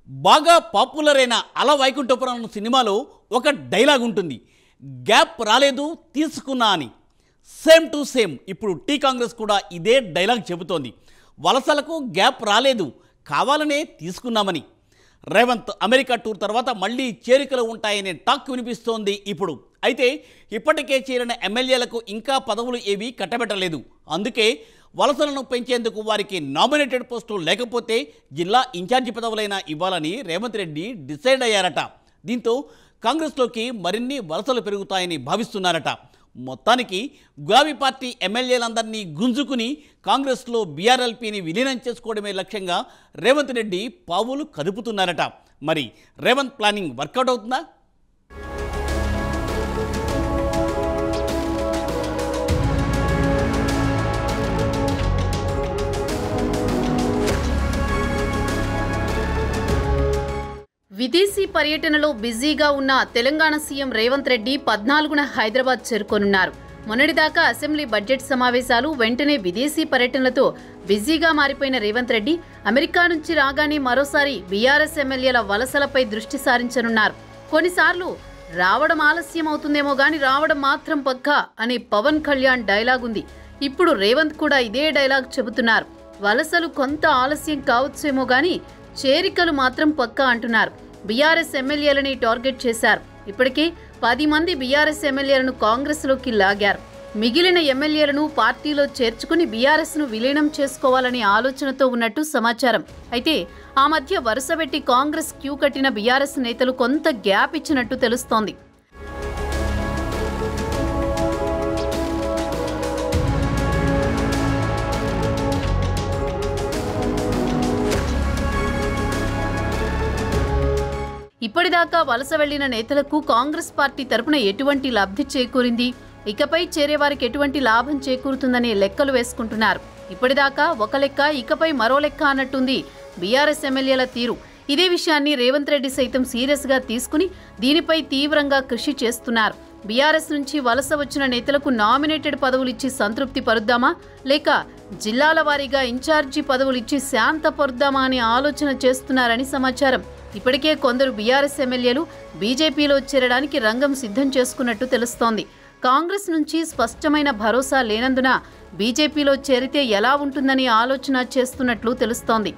బాగా పాపులర్ అయిన అల వైకుంఠపురం సినిమాలో ఒక డైలాగ్ ఉంటుంది. గ్యాప్ రాలేదు తీసుకున్నా అని. సేమ్ టు సేమ్ ఇప్పుడు టీ కాంగ్రెస్ కూడా ఇదే డైలాగ్ చెబుతోంది. వలసలకు గ్యాప్ రాలేదు, కావాలనే తీసుకున్నామని. రేవంత్ అమెరికా టూర్ తర్వాత మళ్ళీ చేరికలు ఉంటాయనే టాక్ వినిపిస్తోంది ఇప్పుడు. అయితే ఇప్పటికే చేరిన ఎమ్మెల్యేలకు ఇంకా పదవులు ఏవీ కట్టబెట్టలేదు. అందుకే వలసలను పెంచేందుకు వారికి నామినేటెడ్ పోస్టులు లేకపోతే జిల్లా ఇన్ఛార్జి పదవులైనా ఇవ్వాలని రేవంత్ రెడ్డి డిసైడ్ అయ్యారట. దీంతో కాంగ్రెస్లోకి మరిన్ని వలసలు పెరుగుతాయని భావిస్తున్నారట. మొత్తానికి గులాబీ పార్టీ ఎమ్మెల్యేలందరినీ గుంజుకుని కాంగ్రెస్లో బీఆర్ఎల్పీని విలీనం చేసుకోవడమే లక్ష్యంగా రేవంత్ రెడ్డి పావులు కదుపుతున్నారట. మరి రేవంత్ ప్లానింగ్ వర్కౌట్ అవుతుందా? విదేశీ పర్యటనలో బిజీగా ఉన్న తెలంగాణ సీఎం రేవంత్ రెడ్డి 14న హైదరాబాద్ చేరుకోనున్నారు. మొన్నటిదాకా అసెంబ్లీ బడ్జెట్ సమావేశాలు, వెంటనే విదేశీ పర్యటనలతో బిజీగా మారిపోయిన రేవంత్ రెడ్డి అమెరికా నుంచి రాగానే మరోసారి బీఆర్ఎస్ ఎమ్మెల్యేల వలసలపై దృష్టి సారించనున్నారు. కొన్నిసార్లు రావడం ఆలస్యం అవుతుందేమో గాని రావడం మాత్రం పక్కా అనే పవన్ కళ్యాణ్ డైలాగ్ ఉంది. ఇప్పుడు రేవంత్ కూడా ఇదే డైలాగ్ చెబుతున్నారు. వలసలు కొంత ఆలస్యం కావచ్చేమో గాని చేరికలు మాత్రం పక్కా అంటున్నారు. బీఆర్ఎస్ ఎమ్మెల్యేలని టార్గెట్ చేశారు. ఇప్పటికే 10 మంది బీఆర్ఎస్ ఎమ్మెల్యేలను కాంగ్రెస్లోకి లాగారు. మిగిలిన ఎమ్మెల్యేలను పార్టీలో చేర్చుకుని బీఆర్ఎస్ను విలీనం చేసుకోవాలనే ఆలోచనతో ఉన్నట్టు సమాచారం. అయితే ఆ మధ్య వరుసపెట్టి కాంగ్రెస్ క్యూ కట్టిన బీఆర్ఎస్ నేతలు కొంత గ్యాప్ ఇచ్చినట్టు తెలుస్తోంది. ఇప్పటిదాకా వలస వెళ్లిన నేతలకు కాంగ్రెస్ పార్టీ తరపున ఎటువంటి లబ్ధి చేకూరింది, ఇకపై చేరేవారికి ఎటువంటి లాభం చేకూరుతుందనే లెక్కలు వేసుకుంటున్నారు. ఇప్పటిదాకా ఒక లెక్క, ఇకపై మరో లెక్క అన్నట్టుంది బీఆర్ఎస్ ఎమ్మెల్యేల తీరు. ఇదే విషయాన్ని రేవంత్ రెడ్డి సైతం సీరియస్గా తీసుకుని దీనిపై తీవ్రంగా కృషి చేస్తున్నారు. బీఆర్ఎస్ నుంచి వలస వచ్చిన నేతలకు నామినేటెడ్ పదవులు ఇచ్చి సంతృప్తి పరుద్దామా, లేక జిల్లాల వారీగా ఇన్ఛార్జి పదవులు ఇచ్చి శాంత పరుద్దామా అనే ఆలోచన చేస్తున్నారని సమాచారం. ఇప్పటికే కొందరు బీఆర్ఎస్ ఎమ్మెల్యేలు బీజేపీలో చేరడానికి రంగం సిద్ధం చేసుకున్నట్టు తెలుస్తోంది. కాంగ్రెస్ నుంచి స్పష్టమైన భరోసా లేనందున బీజేపీలో చేరితే ఎలా ఉంటుందని ఆలోచన చేస్తున్నట్లు తెలుస్తోంది.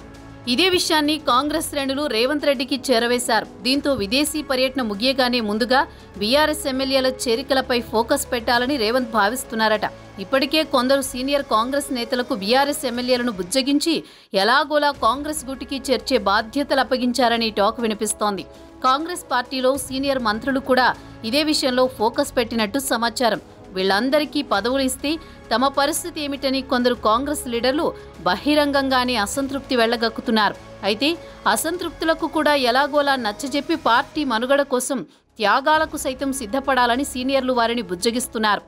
ఇదే విషయాన్ని కాంగ్రెస్ శ్రేణులు రేవంత్ రెడ్డికి చేరవేశారు. దీంతో విదేశీ పర్యటన ముగియగానే ముందుగా బీఆర్ఎస్ ఎమ్మెల్యేల చేరికలపై ఫోకస్ పెట్టాలని రేవంత్ భావిస్తున్నారట. ఇప్పటికే కొందరు సీనియర్ కాంగ్రెస్ నేతలకు బీఆర్ఎస్ ఎమ్మెల్యేలను బుజ్జగించి ఎలాగోలా కాంగ్రెస్ గూటికి చేర్చే బాధ్యతలు అప్పగించారని టాక్ వినిపిస్తోంది. కాంగ్రెస్ పార్టీలో సీనియర్ మంత్రులు కూడా ఇదే విషయంలో ఫోకస్ పెట్టినట్టు సమాచారం. వీళ్లందరికీ పదవులు ఇస్తే తమ పరిస్థితి ఏమిటని కొందరు కాంగ్రెస్ లీడర్లు బహిరంగంగానే అసంతృప్తి వెళ్లగక్కుతున్నారు. అయితే అసంతృప్తులకు కూడా ఎలాగోలా నచ్చజెప్పి పార్టీ మనుగడ కోసం త్యాగాలకు సైతం సిద్ధపడాలని సీనియర్లు వారిని బుజ్జగిస్తున్నారు.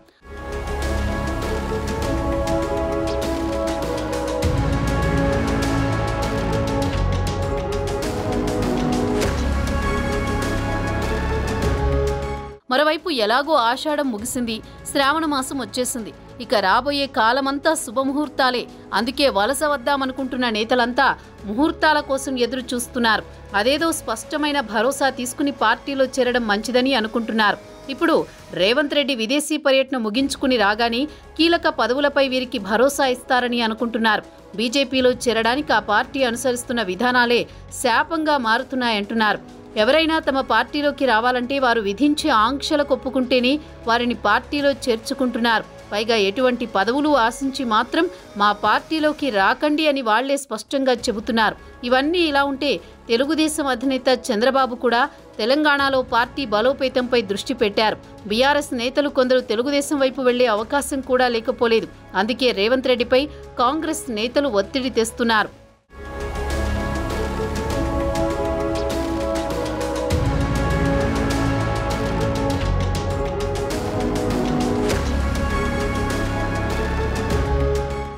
మరోవైపు ఎలాగో ఆషాఢం ముగిసింది, శ్రావణ మాసం వచ్చేసింది. ఇక రాబోయే కాలమంతా శుభముహూర్తాలే. అందుకే వలస వద్దామనుకుంటున్న నేతలంతా ముహూర్తాల కోసం ఎదురు చూస్తున్నారు. అదేదో స్పష్టమైన భరోసా తీసుకుని పార్టీలో చేరడం మంచిదని అనుకుంటున్నారు. ఇప్పుడు రేవంత్ రెడ్డి విదేశీ పర్యటన ముగించుకుని రాగానే కీలక పదవులపై వీరికి భరోసా ఇస్తారని అనుకుంటున్నారు. బీజేపీలో చేరడానికి ఆ పార్టీ అనుసరిస్తున్న విధానాలే శాపంగా మారుతున్నాయంటున్నారు. ఎవరైనా తమ పార్టీలోకి రావాలంటే వారు విధించే ఆంక్షలకు ఒప్పుకుంటేనే వారిని పార్టీలో చేర్చుకుంటున్నారు. పైగా ఎటువంటి పదవులు ఆశించి మాత్రం మా పార్టీలోకి రాకండి అని వాళ్లే స్పష్టంగా చెబుతున్నారు. ఇవన్నీ ఇలా ఉంటే తెలుగుదేశం అధినేత చంద్రబాబు కూడా తెలంగాణలో పార్టీ బలోపేతంపై దృష్టి పెట్టారు. బీఆర్ఎస్ నేతలు కొందరు తెలుగుదేశం వైపు వెళ్లే అవకాశం కూడా లేకపోలేదు. అందుకే రేవంత్ రెడ్డిపై కాంగ్రెస్ నేతలు ఒత్తిడి తెస్తున్నారు.